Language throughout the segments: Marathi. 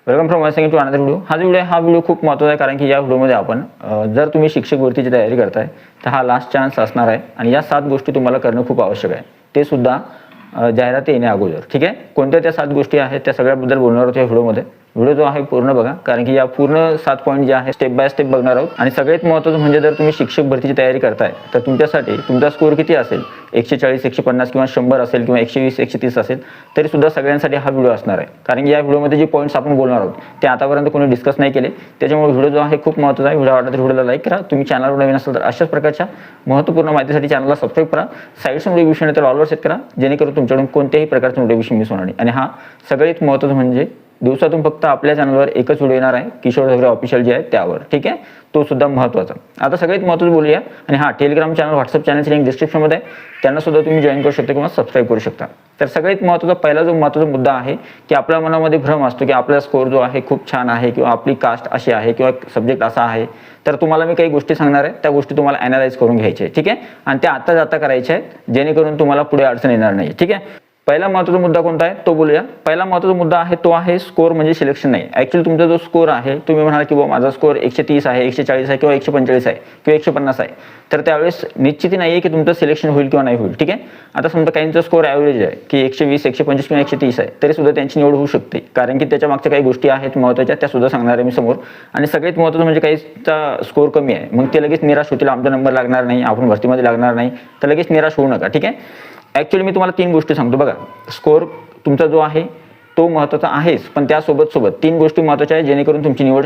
Welcome from watching to another video. हा व्हिडिओ खूप महत्त्वाचा आहे, कारण की या व्हिडिओमध्ये आपण जर तुम्ही शिक्षक भरतीची तयारी करताय तर हा लास्ट चान्स असणार आहे आणि या 7 गोष्टी तुम्हाला करणं खूप आवश्यक आहे, ते सुद्धा जाहिरात येण्या अगोदर. ठीक आहे, कोणत्या त्या 7 गोष्टी आहेत त्या सगळ्याबद्दल बोलणार आहोत या व्हिडिओमध्ये. व्हिडिओ जो आहे पूर्ण बघा, कारण की या पूर्ण 7 पॉईंट जे आहे स्टेप बाय स्टेप बघणार आहोत. आणि सगळ्यात महत्त्वाचं म्हणजे जर तुम्ही शिक्षक भरतीची तयारी करताय तर तुमच्यासाठी तुमचा स्कोर किती असेल, 140, 150 किंवा 100 असेल किंवा 120, 130 असेल तरी सुद्धा सगळ्यांसाठी हा व्हिडिओ असणार आहे. कारण की या व्हिडिओमध्ये जे पॉईंट्स आपण बोलणार आहोत ते आतापर्यंत कोणी डिस्कस नाही केले, त्याच्यामुळे व्हिडिओ जो आहे खूप महत्त्वाचा आहे. व्हिडिओ आवडला तर व्हिडिओला लाईक करा. तुम्ही चॅनलवर नवीन असाल तर अशाच प्रकारच्या महत्त्वपूर्ण माहितीसाठी चॅनलला सबस्क्राईब करा. साईडचं नोटिफिकेशन तर ऑलवर सेट करा, जेणेकरून तुमच्याकडून कोणत्याही प्रकारचं नोटिफिकेशन मिस होणार नाही. आणि हा सगळ्यात महत्त्वाचं म्हणजे दिवसातून फक्त आपल्या चॅनलवर एकच व्हिडिओ येणार आहे, किशोर झगरे ऑफिशियल जे आहे त्यावर. ठीक आहे, तो सुद्धा महत्त्वाचा. आता सगळ्यात महत्त्वाचं बोलूया. आणि हा टेलिग्राम चॅनल, व्हॉट्सअप चॅनलची लिंक डिस्क्रिप्शनमध्ये आहे, त्यांना सुद्धा तुम्ही जॉईन करू शकता किंवा सबस्क्राईब करू शकता. तर सगळ्यात महत्त्वाचा पहिला जो महत्त्वाचा मुद्दा आहे की आपल्या मनामध्ये भ्रम असतो की आपला स्कोर जो आहे खूप छान आहे किंवा आपली कास्ट अशी आहे किंवा सब्जेक्ट असा आहे. तर तुम्हाला मी काही गोष्टी सांगणार आहे, त्या गोष्टी तुम्हाला ॲनालाइज करून घ्यायच्या आहे. ठीक आहे, आणि त्या आता जाता करायच्या आहेत, जेणेकरून तुम्हाला पुढे अडचण येणार नाही. ठीक आहे, पहिला महत्त्वाचा मुद्दा कोणता आहे तो बोलूया. पहिला महत्त्वाचा मुद्दा आहे तो आहे स्कोर म्हणजे सिलेक्शन नाही. ॲक्च्युली तुमचा जो स्कोर आहे, तुम्ही म्हणाल की बाबा माझा स्कोर 130 आहे, 140 आहे किंवा 145 आहे किंवा 150 आहे, तर त्यावेळेस निश्चिती नाही आहे की तुमचं सिलेक्शन होईल किंवा नाही होईल. ठीक आहे, आता समजा काहींचा स्कोर ॲव्हरेज आहे की 120, 125 किंवा 130 आहे, तरी सुद्धा त्यांची निवड होऊ शकते, कारण की त्याच्या मागच्या काही गोष्टी आहेत महत्त्वाच्या, त्या सुद्धा सांगणार आहे मी समोर. आणि सगळ्यात महत्त्वाचं म्हणजे काहीचा स्कोर कमी आहे, मग ते लगेच निराश होतील, आमचा नंबर लागणार नाही, आपण भरतीमध्ये लागणार नाही, तर लगेच निराश होऊ नका. ठीक आहे, ॲक्च्युली मी तुम्हाला 3 गोष्टी सांगतो बघा. स्कोर तुमचा जो आहे तो महत्त्वाचा आहेच, पण त्यासोबत 3 गोष्टी महत्त्वाच्या आहेत, जेणेकरून तुमची निवड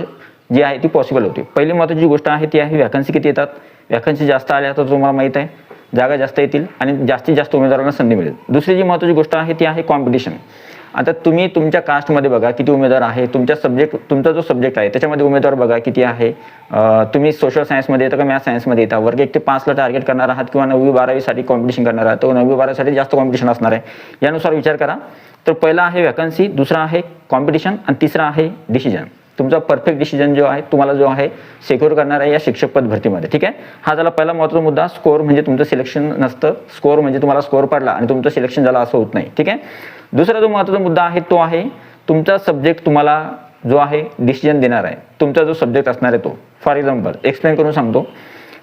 जी आहे ती पॉसिबल होते. पहिली महत्त्वाची गोष्ट आहे ती आहे व्हॅकन्सी किती येतात. व्हॅकन्सी जास्त आल्या तर तुम्हाला माहीत आहे जागा जास्त येतील आणि जास्तीत जास्त उमेदवारांना संधी मिळेल. दुसरी जी महत्त्वाची गोष्ट आहे ती आहे कॉम्पिटिशन. आता तुम्ही तुमच्या कास्टमध्ये बघा किती उमेदवार आहे, तुमचा जो सब्जेक्ट आहे त्याच्यामध्ये उमेदवार बघा किती आहे. तुम्ही सोशल सायन्समध्ये येता का मॅथ सायन्समध्ये येता, वर्ग 1 ते 5ला टार्गेट करणार आहात किंवा 9वी 12वीसाठी कॉम्पिटिशन करणार आहात, तर 9वी 12वीसाठी जास्त कॉम्पिटिशन असणार आहे, यानुसार विचार करा. तर पहिला आहे व्हॅकन्सी, दुसरा आहे कॉम्पिटिशन आणि तिसरा आहे डिसिजन. तुमचा परफेक्ट डिसिजन जो आहे तुम्हाला जो आहे सिक्युअर करणार आहे या शिक्षक पद भरतीमध्ये. ठीक आहे, हा झाला पहिला महत्त्वाचा मुद्दा. स्कोर म्हणजे तुमचं सिलेक्शन नसतं, स्कोर म्हणजे तुम्हाला स्कोर पडला आणि तुमचं सिलेक्शन झालं असं होत नाही. ठीक आहे, दुसरा जो महत्त्वाचा मुद्दा आहे तो आहे तुमचा सब्जेक्ट तुम्हाला जो आहे डिसिजन देणार आहे, तुमचा जो सब्जेक्ट असणार आहे तो. फॉर एक्झाम्पल एक्सप्लेन करून सांगतो.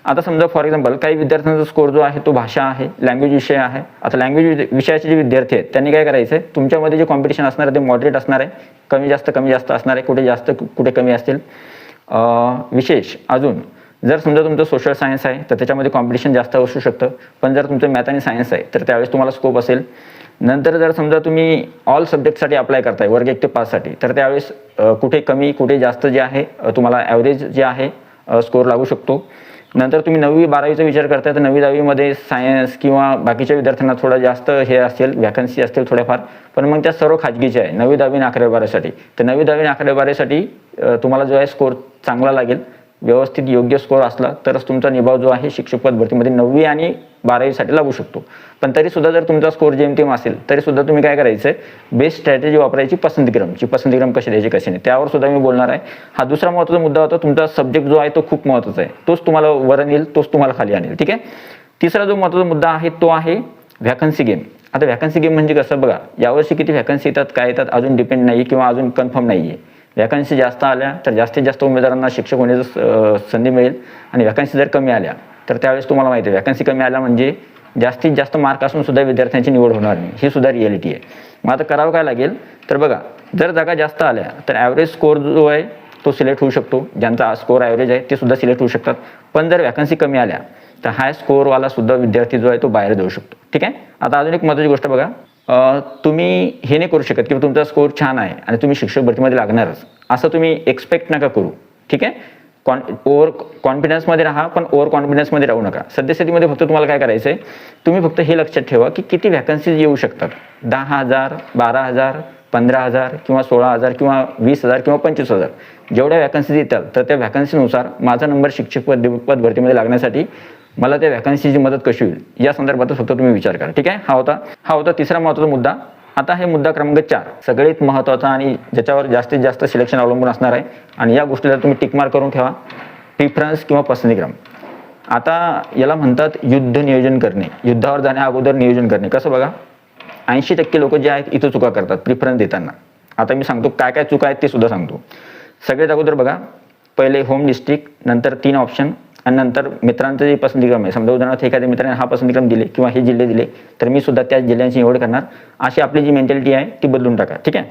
आता समजा फॉर एक्झाम्पल काही विद्यार्थ्यांचा स्कोर जो आहे तो भाषा आहे, लँग्वेज विषय आहे. आता लँग्वेज विषयाचे जे विद्यार्थी आहेत त्यांनी काय करायचं आहे, तुमच्यामध्ये जे कॉम्पिटिशन असणार आहे ते मॉडरेट असणार आहे, कमी जास्त असणार आहे, कुठे जास्त कुठे कमी असतील. विशेष अजून जर समजा तुमचं सोशल सायन्स आहे तर त्याच्यामध्ये कॉम्पिटिशन जास्त असू शकतं, पण जर तुमचं मॅथ आणि सायन्स आहे तर त्यावेळेस तुम्हाला स्कोप असेल. नंतर जर समजा तुम्ही ऑल सब्जेक्टसाठी अप्लाय करताय वर्ग 1 ते 5साठी, तर त्यावेळेस कुठे कमी कुठे जास्त जे आहे तुम्हाला ॲव्हरेज जे आहे स्कोर लागू शकतो. नंतर तुम्ही 9वी 12वीचा विचार करताय तर 9वी 10वीमध्ये सायन्स किंवा बाकीच्या विद्यार्थ्यांना थोडा जास्त हे असेल, व्हॅकन्सी असतील थोड्याफार, पण मग त्या सर्व खाजगीच्या आहे 9वी 10वी आणि 11वी 12वीसाठी. तर 9वी 10वी आणि 11वी 12वीसाठी तुम्हाला जो आहे स्कोर चांगला लागेल, व्यवस्थित योग्य स्कोर असला तरच तुमचा निभाव जो आहे शिक्षक पद भरतीमध्ये 9वी आणि 12वीसाठी लागू शकतो. पण तरीसुद्धा जर तुमचा स्कोर जेमतेम असेल तरीसुद्धा तुम्ही काय करायचं आहे, बेस्ट स्ट्रॅटेजी वापरायची, पसंतीक्रम कशी द्यायची कशी नाही, त्यावर सुद्धा मी बोलणार आहे. हा दुसरा महत्त्वाचा मुद्दा होता. तुमचा सब्जेक्ट जो आहे तो खूप महत्त्वाचा आहे, तोच तुम्हाला वर आणेल, तोच तुम्हाला खाली आणेल. ठीक आहे, तिसरा जो महत्त्वाचा मुद्दा आहे तो आहे व्हॅकन्सी गेम. आता व्हॅकन्सी गेम म्हणजे कसं बघा, यावर्षी किती व्हॅकन्सी येतात काय येतात अजून डिपेंड नाही किंवा अजून कन्फर्म नाही आहे. व्हॅकन्सी जास्त आल्या तर जास्तीत जास्त उमेदवारांना शिक्षक होण्याची संधी मिळेल, आणि व्हॅकन्सी जर कमी आल्या तर त्यावेळेस तुम्हाला माहिती आहे व्हॅकन्सी कमी आल्या म्हणजे जास्तीत जास्त मार्क असून सुद्धा विद्यार्थ्यांची निवड होणार नाही, ही सुद्धा रिॲलिटी आहे. मग आता करावं काय लागेल, तर बघा जर जागा जास्त आल्या तर ॲव्हरेज स्कोर जो आहे तो सिलेक्ट होऊ शकतो, ज्यांचा स्कोर ॲव्हरेज आहे ते सुद्धा सिलेक्ट होऊ शकतात. पण जर व्हॅकन्सी कमी आल्या तर हाय स्कोअरवाला सुद्धा विद्यार्थी जो आहे तो बाहेर जाऊ शकतो. ठीक आहे, आता अजून एक महत्त्वाची गोष्ट बघा, तुम्ही हे नाही करू शकत की तुमचा स्कोर छान आहे आणि तुम्ही शिक्षक भरतीमध्ये लागणारच असं तुम्ही एक्सपेक्ट नका करू. ठीक आहे, ओव्हर कॉन्फिडन्समध्ये राहा, पण ओव्हर कॉन्फिडन्समध्ये राहू नका. सद्यस्थितीमध्ये फक्त तुम्हाला काय करायचं आहे, तुम्ही फक्त हे लक्षात ठेवा की किती व्हॅकन्सीज येऊ शकतात. 10,000, 12,000, 15,000 किंवा 16,000 किंवा 20,000 किंवा 25,000 जेवढ्या व्हॅकन्सीज येतात, तर त्या व्हॅकन्सीनुसार माझा नंबर शिक्षक पद भरतीमध्ये लागण्यासाठी मला त्या व्हॅकन्सीची मदत कशी होईल या संदर्भात फक्त तुम्ही विचार करा. ठीक आहे, हा होता तिसरा महत्त्वाचा मुद्दा. आता हे मुद्दा क्रमांक 4 सगळ्यात महत्त्वाचा आणि ज्याच्यावर जास्तीत जास्त सिलेक्शन अवलंबून असणार आहे, आणि या गोष्टीला तुम्ही टिक मार्क करून ठेवा, प्रिफरन्स किंवा पसंतीक्रम. आता याला म्हणतात युद्ध नियोजन करणे, युद्धावर जाण्या अगोदर नियोजन करणे. कसं बघा, 80% लोक जे आहेत इथं चुका करतात प्रिफरन्स देताना. आता मी सांगतो काय काय चुका आहेत ते सुद्धा सांगतो. सगळ्यात अगोदर बघा, पहिले होम डिस्ट्रिक्ट, नंतर 3 ऑप्शन आणि नंतर मित्रांचं जे पसंतीक्रम आहे. समजा उदाहरणार्थ एखाद्या मित्राने हा पसंतीक्रम दिले किंवा हे जिल्हे दिले तर मी सुद्धा त्या जिल्ह्यांची निवड करणार. अशी आपली जी मेंटॅलिटी आहे ती बदलून टाका. ठीक आहे.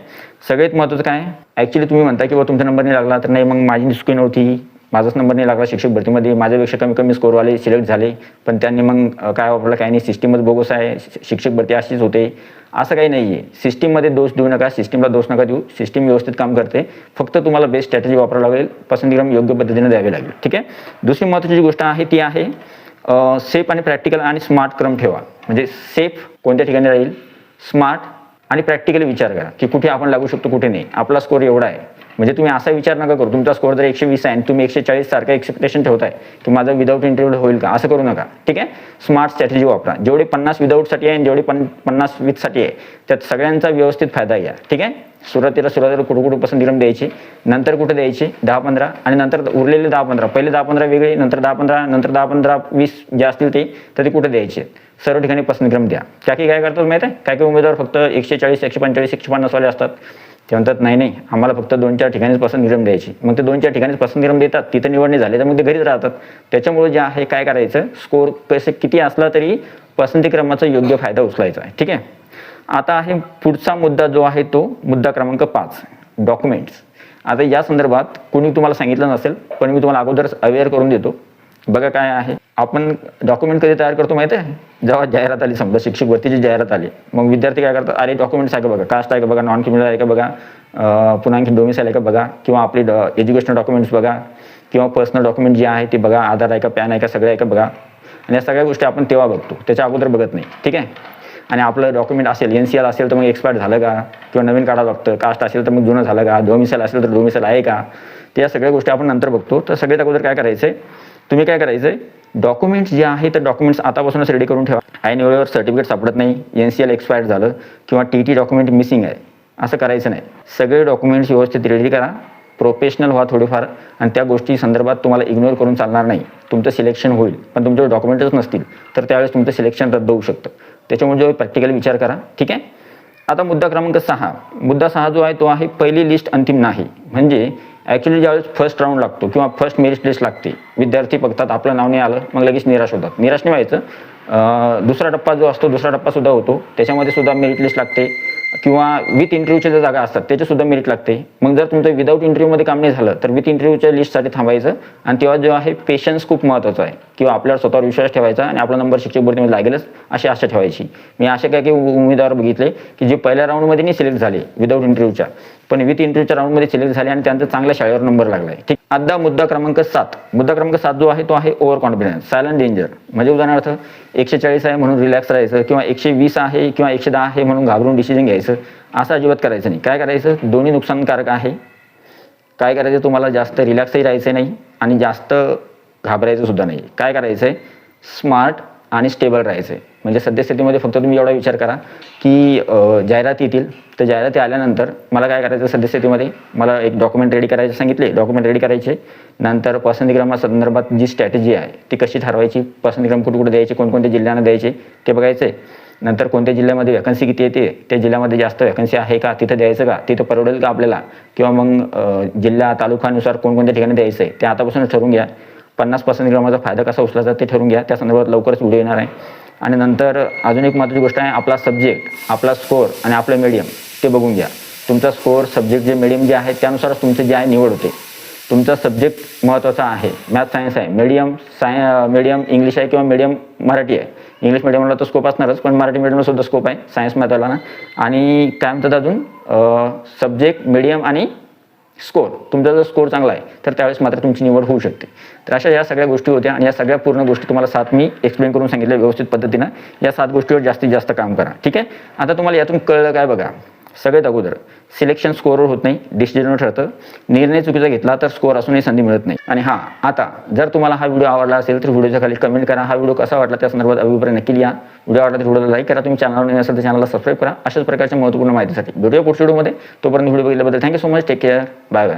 सगळ्यात महत्त्वाचं काय आहे, ॲक्च्युली तुम्ही म्हणता की बाबा तुमचा नंबर नाही लागला तर नाही, मग माझी चुकी नव्हती, माझाच नंबर नाही लागला शिक्षक भरतीमध्ये, माझ्यापेक्षा कमी कमी स्कोरवाले सिलेक्ट झाले, पण त्यांनी मग काय वापरलं काय नाही, सिस्टीमच बोगस आहे, शिक्षक भरती अशीच होते. असं काही नाही आहे. सिस्टीममध्ये दोष देऊ नका, सिस्टीमला दोष नका देऊ. सिस्टीम व्यवस्थित काम करते, फक्त तुम्हाला बेस्ट स्ट्रॅटेजी वापरावं लागेल, पसंतीक्रम योग्य पद्धतीने द्यावे लागेल. ठीक आहे. दुसरी महत्त्वाची जी गोष्ट आहे ती आहे सेफ आणि प्रॅक्टिकल आणि स्मार्ट क्रम ठेवा. म्हणजे सेफ कोणत्या ठिकाणी राहील, स्मार्ट आणि प्रॅक्टिकली विचार करा की कुठे आपण लागू शकतो कुठे नाही. आपला स्कोर एवढा आहे, म्हणजे तुम्ही असा विचार नका करू तुमचा स्कोर जर 120 आहे आणि तुम्ही 140 सारखं एक्सपेक्टेशन ठेवताय की माझं विदाऊट इंटरव्ह्यू होईल का, असं करू नका. ठीक आहे. स्मार्ट स्ट्रॅटेजी वापरा. जेवढे 50 विदाऊटसाठी आहे आणि जेवढे 50 विथसाठी आहे त्यात सगळ्यांचा व्यवस्थित फायदा घ्या. ठीक आहे. सुरुवातीला कुठं कुठं पसंतीक्रम द्यायचे, नंतर कुठे द्यायचे 10-15 आणि नंतर उरलेले 10-15, पहिले 10-15 वेगळे, नंतर 10-15, नंतर 10-15-20 जे असतील ते कुठे द्यायचे. सर्व ठिकाणी पसंतीक्रम द्या. की काय करतात माहिती आहे, काय उमेदवार फक्त 140, 145, 150 वाले असतात. ते म्हणतात नाही आम्हाला फक्त 2-4 ठिकाणीच पसंतीक्रम द्यायची. मग ते 2-4 ठिकाणीच पसंतीक्रम देतात, तिथं निवड नाही झाली तर मग ते घरीच राहतात. त्याच्यामुळे जे आहे काय करायचं, स्कोर किती असला तरी पसंतीक्रमाचा योग्य फायदा उचलायचा आहे. ठीक आहे. आता आहे पुढचा मुद्दा जो आहे तो मुद्दा क्रमांक 5, डॉक्युमेंट्स. आता या संदर्भात कोणी तुम्हाला सांगितलं नसेल पण मी तुम्हाला अगोदरच अवेअर करून देतो. बघा काय आहे, आपण डॉक्युमेंट कधी तयार करतो माहिती आहे, जेव्हा जाहिरात आली, समजा शिक्षक भरतीची जाहिरात आली, मग विद्यार्थी काय करतात, अरे डॉक्युमेंट्स आहे का बघा, कास्ट आहे का बघा, नॉन क्रिमिनल आहे का बघा, पुन्हा आणखी डोमिसाईल आहे का बघा, किंवा आपली एज्युकेशनल डॉक्युमेंट्स बघा, किंवा पर्सनल डॉक्युमेंट जे आहे ते बघा, आधार आहे का, पॅन आहे का, सगळं आहे का बघा. आणि या सगळ्या गोष्टी आपण तेव्हा बघतो, त्याच्या अगोदर बघत नाही. ठीक आहे. आणि आपलं डॉक्युमेंट असेल, NCL असेल तर मग एक्सपायर्ड झालं का, किंवा नवीन काढावं लागतं, कास्ट असेल तर मग जुनं झालं का, डोमिसाईल असेल तर डोमिसाईल आहे का, ते या सगळ्या गोष्टी आपण नंतर बघतो. तर सगळ्यात अगोदर काय करायचं आहे, तुम्ही काय करायचं आहे, डॉक्युमेंट्स जे आहे तर डॉक्युमेंट्स आतापासूनच रेडी करून ठेवा. ऐन वेळेवर सर्टिफिकेट सापडत नाही, NCL एक्सपायर्ड झालं किंवा TT डॉक्युमेंट मिसिंग आहे, असं करायचं नाही. सगळे डॉक्युमेंट्स व्यवस्थित रेडी करा, प्रोफेशनल व्हा थोडेफार, आणि त्या गोष्टी संदर्भात तुम्हाला इग्नोर करून चालणार नाही. तुमचं सिलेक्शन होईल, पण तुमच्याकडे डॉक्युमेंटच नसतील तर त्यावेळेस तुमचं सिलेक्शन रद्द होऊ शकतं. त्याच्यामुळे जो प्रॅक्टिकली विचार करा. ठीक आहे. आता मुद्दा क्रमांक 6. मुद्दा 6 जो आहे तो आहे पहिली लिस्ट अंतिम नाही. म्हणजे ॲक्च्युली ज्यावेळेस फर्स्ट राऊंड लागतो किंवा फर्स्ट मेरिट लिस्ट लागते, विद्यार्थी बघतात आपलं नाव नाही आलं, मग लगेच निराश होतात. निराश नाही व्हायचं. दुसरा टप्पा जो असतो, दुसरा टप्पा सुद्धा होतो, त्याच्यामध्ये सुद्धा मेरिट लिस्ट लागते, किंवा विथ इंटरव्ह्यूच्या ज्या जागा असतात त्याच्यासुद्धा मेरिट लागते. मग जर तुमचं विदाऊट इंटरव्ह्यूमध्ये काम नाही झालं तर विथ इंटरव्ह्यूच्या लिस्टसाठी थांबायचं. आणि तेव्हा जो आहे पेशन्स खूप महत्त्वाचा आहे, किंवा आपल्यावर स्वतःवर विश्वास ठेवायचा आणि आपला नंबर शिक्षक भरतीमध्ये लागेलच अशी आशा ठेवायची. मी असे काय उमेदवार बघितले की जे पहिल्या राऊंडमध्ये नाही सिलेक्ट झाले विदाऊट इंटरव्ह्यूच्या, पण विथ इंटरव्ह्यूच्या राऊंडमध्ये सिलेक्ट झाले आणि त्यांचा चांगल्या शाळेवर नंबर लागला आहे. ठीक. आता मुद्दा क्रमांक 7. मुद्दा क्रमांक 7 जो आहे तो आहे ओव्हर कॉन्फिडन्स, सायलेंट डेंजर. म्हणजे उदाहरणार्थ 140 आहे म्हणून रिलॅक्स राहायचं, किंवा 120 आहे किंवा 110 आहे म्हणून घाबरून डिसिजन घ्यायचं, असं अजिबात करायचं नाही. काय करायचं, दोन्ही नुकसानकारक आहे. काय करायचं, तुम्हाला जास्त रिलॅक्सही राहायचं नाही आणि जास्त घाबरायचं सुद्धा नाही. काय करायचं आहे, स्मार्ट आणि स्टेबल राहायचं आहे. म्हणजे सद्यस्थितीमध्ये फक्त तुम्ही एवढा विचार करा की जाहिराती येतील, तर जाहिराती आल्यानंतर मला काय करायचं, सद्यस्थितीमध्ये मला एक डॉक्युमेंट रेडी करायचे सांगितले, डॉक्युमेंट रेडी करायचे. नंतर पसंतीक्रमासंदर्भात जी स्ट्रॅटेजी आहे ती कशी ठरवायची, पसंतीक्रम कुठे कुठे द्यायचे, कोणकोणत्या जिल्ह्यांना द्यायचे ते बघायचं आहे. नंतर कोणत्या जिल्ह्यामध्ये वॅकन्सी किती येते, त्या जिल्ह्यामध्ये जास्त वॅकन्सी आहे का, तिथं द्यायचं का, तिथं परवडेल का आपल्याला, किंवा मग जिल्हा तालुक्यानुसार कोणकोणत्या ठिकाणी द्यायचं आहे ते आतापासूनच ठरवून घ्या. 50 पसंतीक्रमाचा फायदा कसा उचलायचा ते ठरवून घ्या. त्या संदर्भात लवकरच व्हिडिओ येणार आहे. आणि नंतर अजून एक महत्त्वाची गोष्ट आहे, आपला सब्जेक्ट, आपला स्कोअर आणि आपलं मीडियम ते बघून घ्या. तुमचा स्कोअर, सब्जेक्ट जे मीडियम जे आहे त्यानुसारच तुमचं जे आहे निवड होते. तुमचा सब्जेक्ट महत्त्वाचा आहे, मॅथ सायन्स आहे, मीडियम इंग्लिश आहे किंवा मीडियम मराठी आहे. इंग्लिश मिडियमला तर स्कोप असणारच, पण मराठी मिडियमला सुद्धा स्कोप आहे सायन्स मॅथला ना. आणि काय म्हणतात अजून, सब्जेक्ट, मीडियम आणि स्कोर. तुमचा जर स्कोर चांगला आहे तर त्यावेळेस मात्र तुमची निवड होऊ शकते. तर अशा या सगळ्या गोष्टी होत्या, आणि या सगळ्या पूर्ण गोष्टी तुम्हाला 7 मी एक्सप्लेन करून सांगितल्या व्यवस्थित पद्धतीनं. या 7 गोष्टीवर जास्तीत जास्त काम करा. ठीक आहे. आता तुम्हाला यातून कळलं काय बघा, सगळ्यात अगोदर सिलेक्शन स्कोअरवर होत नाही, डिसिजनवर ठरतं. निर्णय चुकीचा घेतला तर स्कोअर असूनही संधी मिळत नाही. आणि हां, आता जर तुम्हाला हा व्हिडिओ आवडला असेल तर व्हिडिओच्या खाली कमेंट करा, हा व्हिडिओ कसा वाटला त्या संदर्भात अभिप्राय नक्की लिहा. व्हिडिओ आवडला तर व्हिडिओला लाईक करा. तुम्ही चॅनलवर नवीन असेल तर चॅनलला सबस्क्राईब करा. अशाच प्रकारच्या महत्त्वपूर्ण माहितीसाठी व्हिडिओ पुढच्या व्हिडिओमध्ये. तोपर्यंत व्हिडिओ बघितल्याबद्दल thank you so much. Take care. Bye bye.